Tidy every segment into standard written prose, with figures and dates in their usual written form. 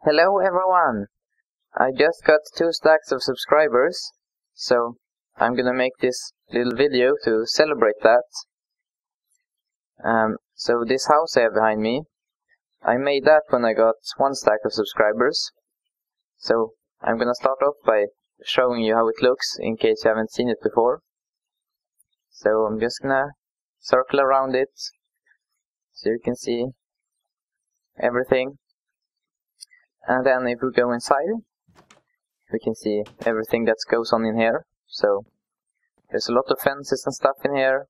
Hello everyone! I just got 2 stacks of subscribers, so I'm gonna make this little video to celebrate that. So this house I have behind me, I made that when I got 1 stack of subscribers. So I'm gonna start off by showing you how it looks in case you haven't seen it before. So I'm just gonna circle around it so you can see everything. And then if we go inside, we can see everything that goes on in here. So there's a lot of fences and stuff in here.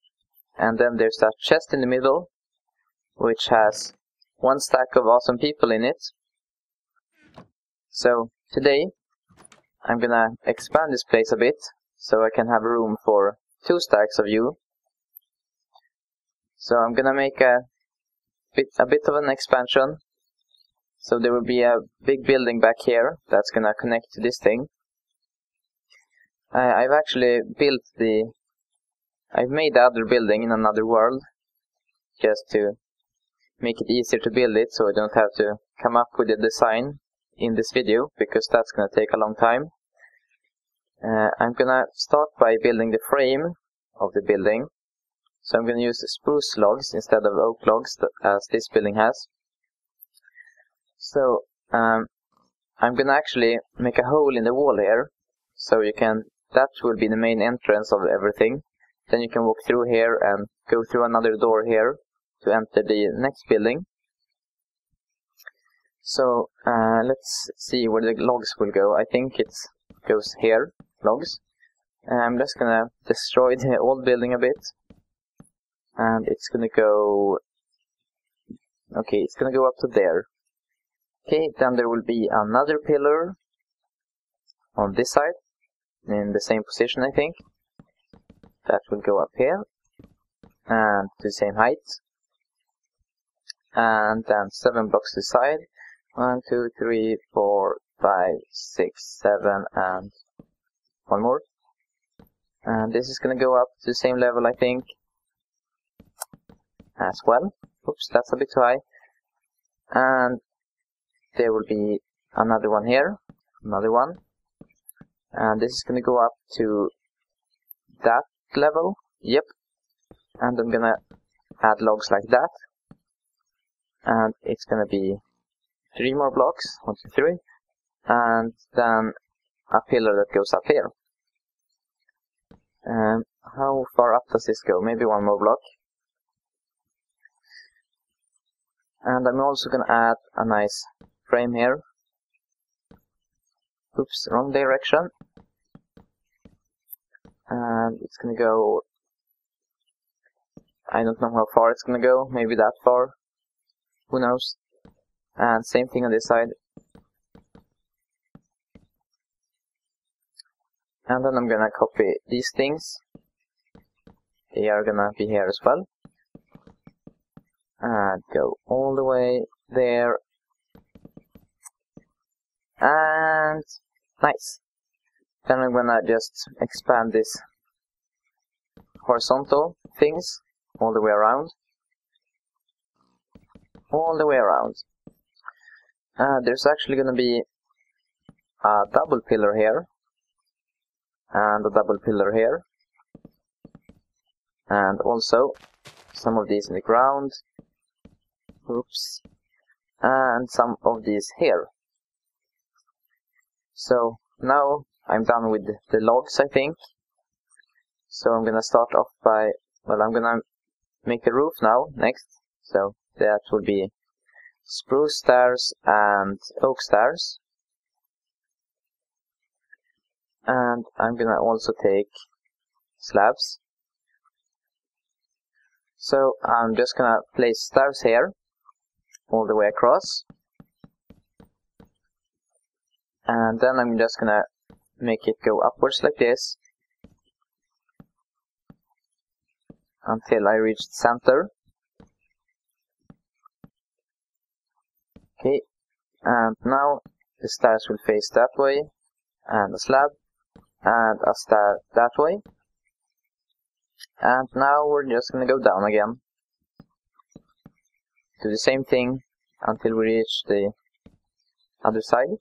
And then there's that chest in the middle, which has 1 stack of awesome people in it. So today, I'm gonna expand this place a bit, so I can have room for 2 stacks of you. So I'm gonna make a bit of an expansion. So there will be a big building back here that's gonna connect to this thing. I've actually I've made the other building in another world, just to make it easier to build it, so I don't have to come up with a design in this video, because that's gonna take a long time. I'm gonna start by building the frame of the building. So I'm gonna use spruce logs instead of oak logs as this building has. So I'm gonna actually make a hole in the wall here, so that will be the main entrance of everything. Then you can walk through here and go through another door here to enter the next building. So let's see where the logs will go. I think it goes here, logs. I'm just gonna destroy the old building a bit, and it's gonna go. Okay, it's gonna go up to there. Okay, then there will be another pillar on this side, in the same position I think. That will go up here, and to the same height. And then 7 blocks to the side. 1, 2, 3, 4, 5, 6, 7, and 1 more. And this is gonna go up to the same level I think, as well. Oops, that's a bit too high. And there will be another one here, another one, and this is going to go up to that level, yep, and I'm going to add logs like that, and it's going to be 3 more blocks, 1, 2, 3, and then a pillar that goes up here. How far up does this go? Maybe 1 more block. And I'm also going to add a nice frame here. Oops, wrong direction. And it's gonna go, I don't know how far it's gonna go, maybe that far, who knows. And same thing on this side. And then I'm gonna copy these things. They are gonna be here as well. And go all the way there. And nice. Then I'm gonna just expand this horizontal things all the way around. All the way around. There's actually gonna be a double pillar here. And a double pillar here. And also some of these in the ground. Oops. And some of these here. So now I'm done with the logs, I think. So I'm gonna start off by, well, I'm gonna make a roof now, next. So that will be spruce stairs and oak stairs. And I'm gonna also take slabs. So I'm just gonna place stairs here, all the way across. And then I'm just gonna make it go upwards like this until I reach the center. Okay, and now the stairs will face that way, and a slab, and a stair that way. And now we're just gonna go down again. Do the same thing until we reach the other side.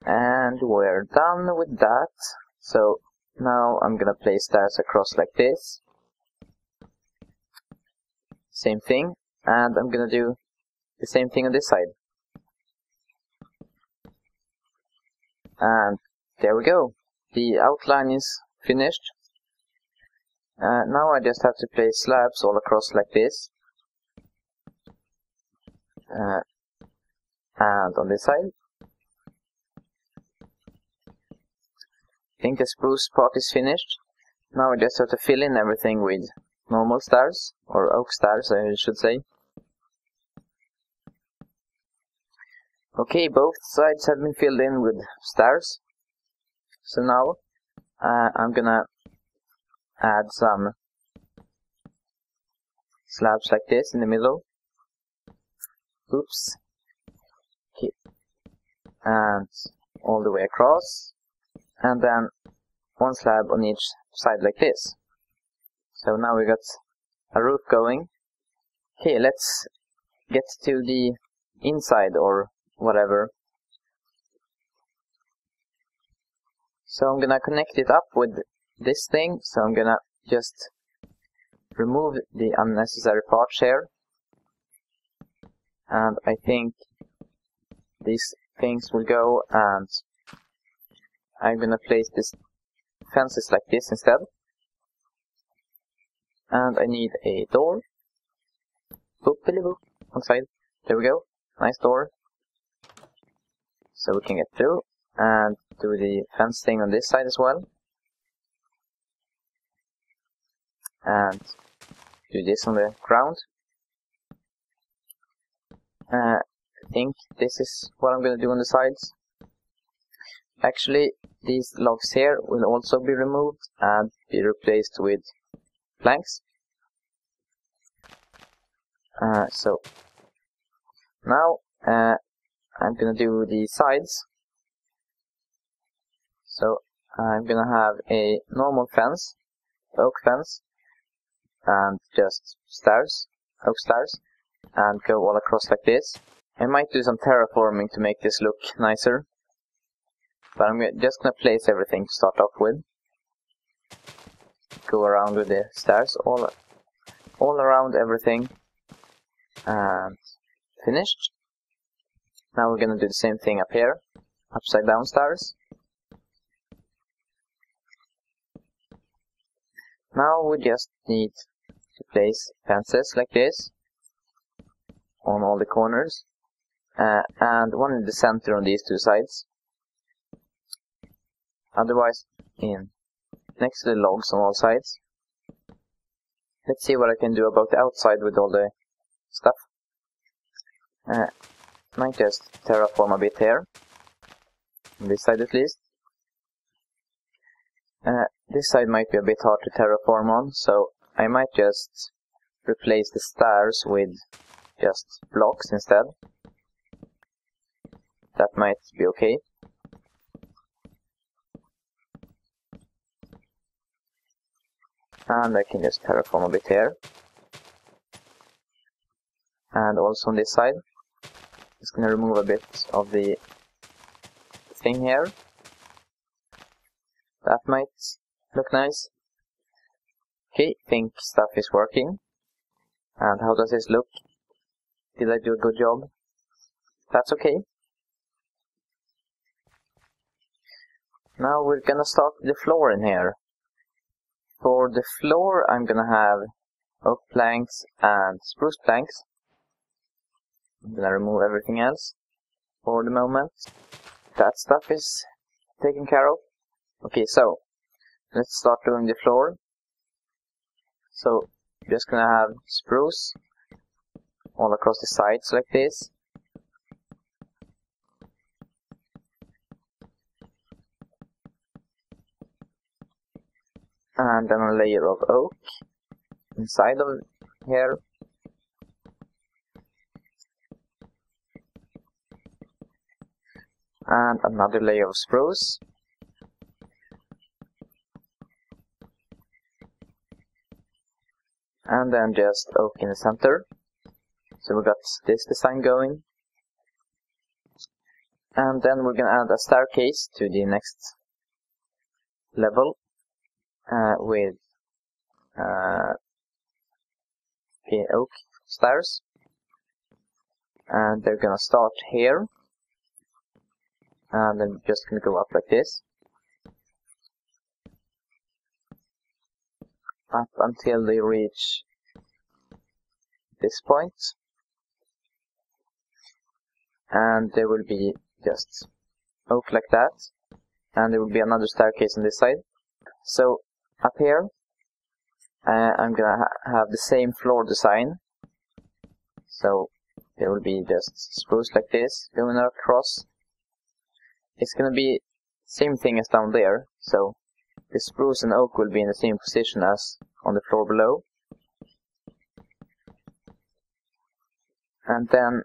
And we're done with that. So now I'm gonna place stairs across like this. Same thing. And I'm gonna do the same thing on this side. And there we go. The outline is finished. Now I just have to place slabs all across like this. And on this side. I think the spruce part is finished. Now I just have to fill in everything with normal stairs, or oak stairs I should say. Okay, both sides have been filled in with stairs. So now I'm gonna add some slabs like this in the middle. Oops. Okay. And all the way across. And then one slab on each side like this. So now we got a roof going. Okay, let's get to the inside or whatever. So I'm gonna connect it up with this thing. So I'm gonna just remove the unnecessary parts here. And I think these things will go, and I'm gonna place this fences like this instead. And I need a door. Boop-a-li-boop. One side. There we go. Nice door. So we can get through. And do the fence thing on this side as well. And do this on the ground. I think this is what I'm going to do on the sides. Actually, these logs here will also be removed and be replaced with planks. So now I'm going to do the sides. So I'm going to have a normal fence, oak fence, and just stairs, oak stairs, and go all across like this. I might do some terraforming to make this look nicer, but I'm just going to place everything to start off with. Go around with the stairs, all around everything, and finished. Now we're going to do the same thing up here, upside down stairs. Now we just need to place fences like this on all the corners, and one in the center on these two sides. Otherwise, next to the logs on all sides. Let's see what I can do about the outside with all the stuff. Might just terraform a bit here, on this side at least. This side might be a bit hard to terraform on, so I might just replace the stairs with just blocks instead. That might be okay. And I can just terraform a bit here. And also on this side. Just gonna remove a bit of the thing here. That might look nice. Okay, think stuff is working. And how does this look? Did I do a good job? That's okay. Now we're gonna start with the floor in here. For the floor I'm gonna have oak planks and spruce planks. I'm gonna remove everything else for the moment. That stuff is taken care of. Okay, so let's start doing the floor. So I'm just gonna have spruce all across the sides like this. And then a layer of oak inside of here. And another layer of spruce. And then just oak in the center. So we got this design going. And then we're gonna add a staircase to the next level with oak stairs, and they're gonna start here, and then just gonna go up like this up until they reach this point, and there will be just oak like that, and there will be another staircase on this side. So up here I'm gonna have the same floor design, so there will be just spruce like this going across. It's gonna be same thing as down there, so the spruce and oak will be in the same position as on the floor below. And then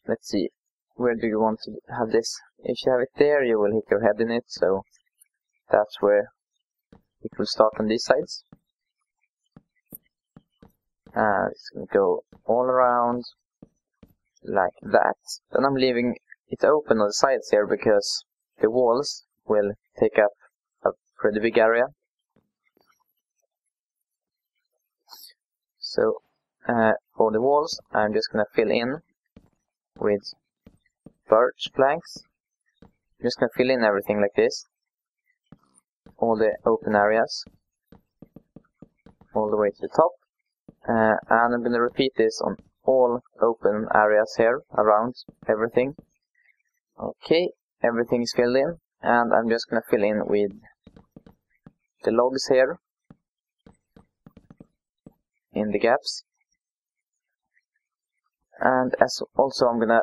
let's see, where do you want to have this? If you have it there, you will hit your head in it, so that's where it will start on these sides. And it's going to go all around like that. Then I'm leaving it open on the sides here because the walls will take up a pretty big area. So for the walls, I'm just going to fill in with birch planks. I'm just going to fill in everything like this, all the open areas, all the way to the top. And I'm going to repeat this on all open areas here around everything. Okay, everything is filled in, and I'm just going to fill in with the logs here in the gaps. And as also I'm going to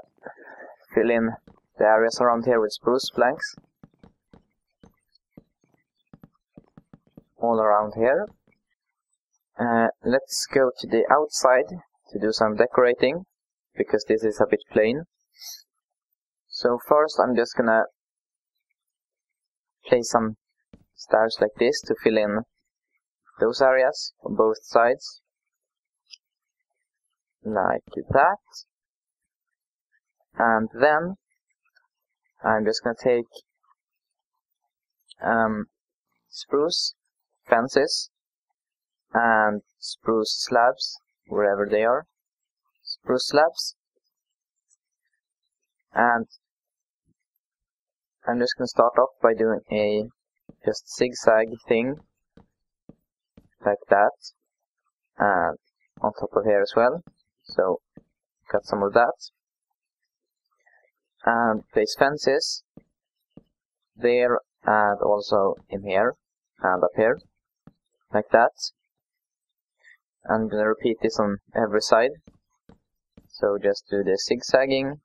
fill in the areas around here with spruce planks all around here. Let's go to the outside to do some decorating, because this is a bit plain. So first I'm just gonna place some stairs like this to fill in those areas on both sides, like that. And then I'm just gonna take spruce fences and spruce slabs, wherever they are, spruce slabs, and I'm just going to start off by doing a just zigzag thing like that, and on top of here as well, so cut some of that, and place fences there and also in here and up here like that. I'm going to repeat this on every side, so just do the zigzagging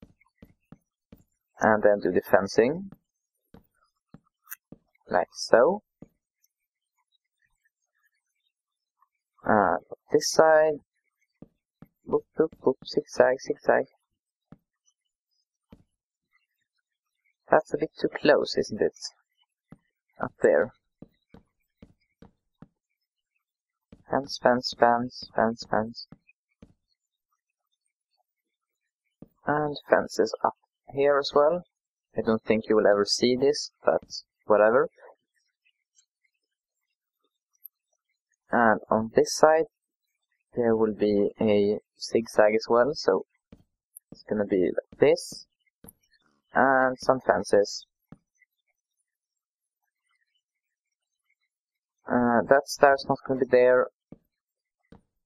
and then do the fencing like so. And this side, boop, boop, boop, zigzag, zigzag. That's a bit too close, isn't it? Up there. Fence, fence, fence, fence, fence. And fences up here as well. I don't think you will ever see this, but whatever. And on this side, there will be a zigzag as well, so it's gonna be like this. And some fences. That star's not gonna be there.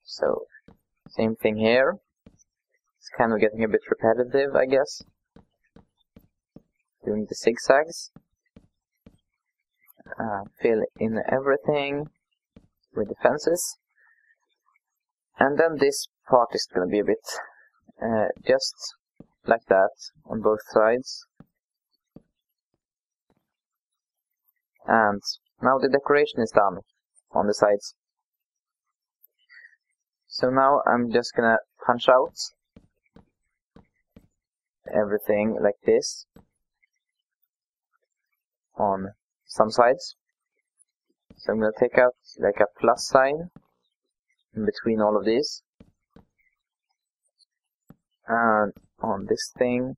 So, same thing here. It's kind of getting a bit repetitive, I guess. Doing the zigzags. Fill in everything with the fences. And then this part is going to be a bit just like that on both sides. And now the decoration is done on the sides. So now I'm just gonna punch out everything like this on some sides. So I'm gonna take out like a plus sign in between all of these. And on this thing,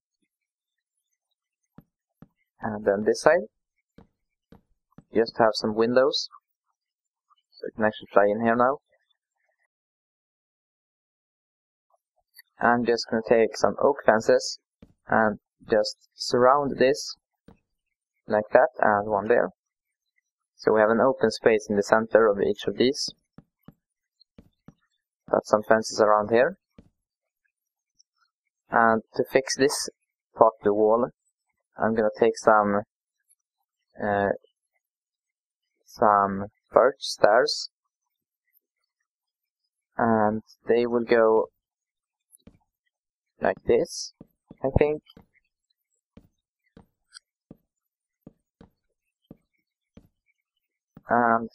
And then this side, just have some windows, so you can actually fly in here now. I'm just going to take some oak fences and just surround this like that, and one there. So we have an open space in the center of each of these. Got some fences around here. And to fix this part of the wall, I'm going to take some birch stairs, and they will go like this, I think. And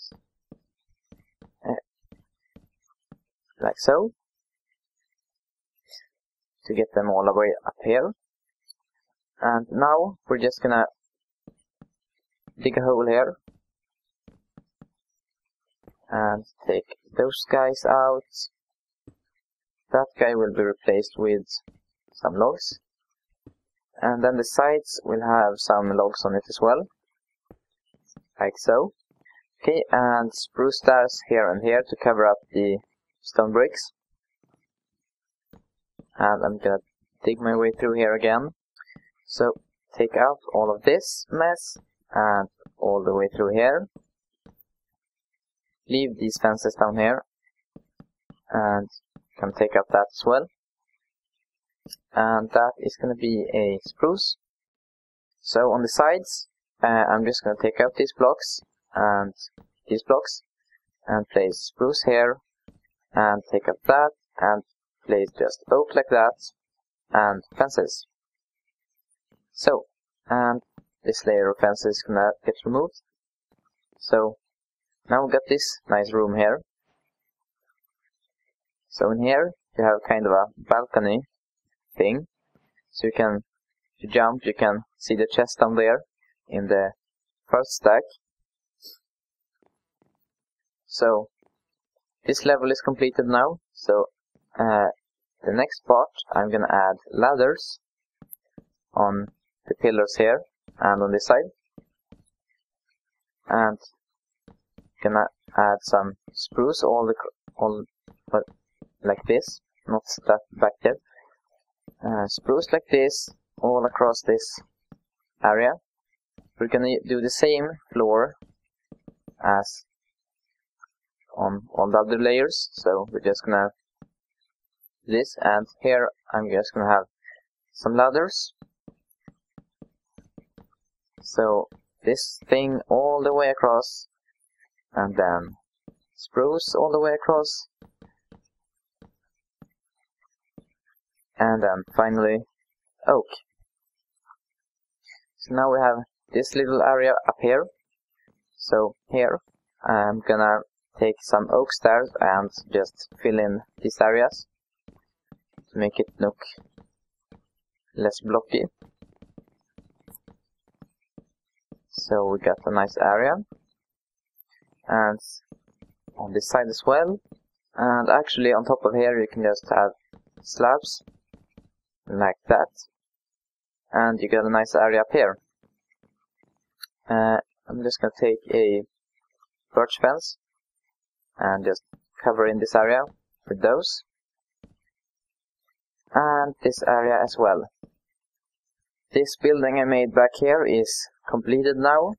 like so, to get them all the way up here. And now we're just gonna dig a hole here and take those guys out. That guy will be replaced with some logs, and then the sides will have some logs on it as well, like so. Okay, and spruce stairs here and here to cover up the stone bricks. And I'm gonna dig my way through here again. So take out all of this mess and all the way through here. Leave these fences down here and can take out that as well. And that is gonna be a spruce. So on the sides, I'm just gonna take out these blocks and these blocks and place spruce here and take up that and place just oak like that and fences. So, and this layer of fences is gonna get removed. So now we've got this nice room here. So in here you have kind of a balcony thing, so you can, if you jump, you can see the chest down there in the first stack. So this level is completed now. So the next part, I'm gonna add ladders on the pillars here and on this side, and gonna add some spruce all like this, not that back there. Spruce like this all across this area. We're gonna do the same floor as on all the other layers, so we're just gonna do this, and here I'm just gonna have some ladders. So this thing all the way across, and then spruce all the way across, and then finally oak. So now we have this little area up here. So here I'm gonna take some oak stairs and just fill in these areas to make it look less blocky. So we got a nice area, and on this side as well. And actually on top of here you can just have slabs like that, and you get a nice area up here. I'm just gonna take a birch fence and just cover in this area with those, and this area as well. This building I made back here is completed now.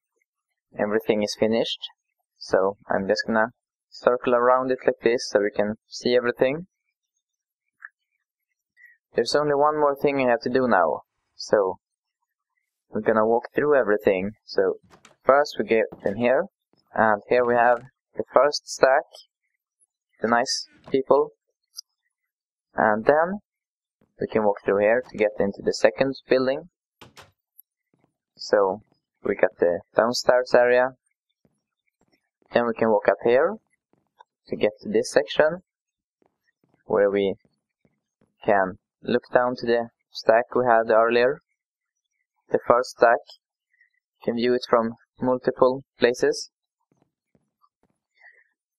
Everything is finished. So I'm just gonna circle around it like this so we can see everything. There's only one more thing I have to do now. So we're gonna walk through everything. So first we get in here, and here we have the first stack, the nice people. And then we can walk through here to get into the second building. So we got the downstairs area. Then we can walk up here to get to this section where we can look down to the stack we had earlier. The first stack. You can view it from multiple places.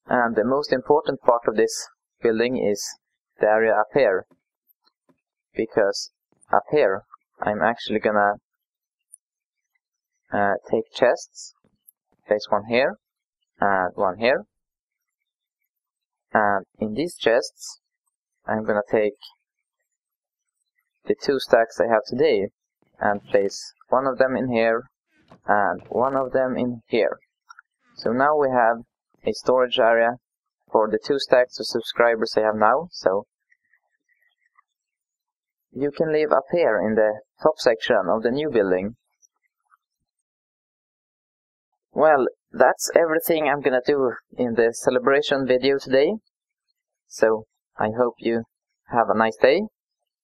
And the most important part of this building is the area up here, because up here I'm actually gonna take chests, place one here and one here, and in these chests I'm gonna take the 2 stacks I have today and place one of them in here and one of them in here. So now we have a storage area for the 2 stacks of subscribers I have now. So you can live up here in the top section of the new building. Well, that's everything I'm gonna do in the celebration video today. So I hope you have a nice day,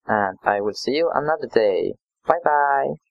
and I will see you another day. Bye bye!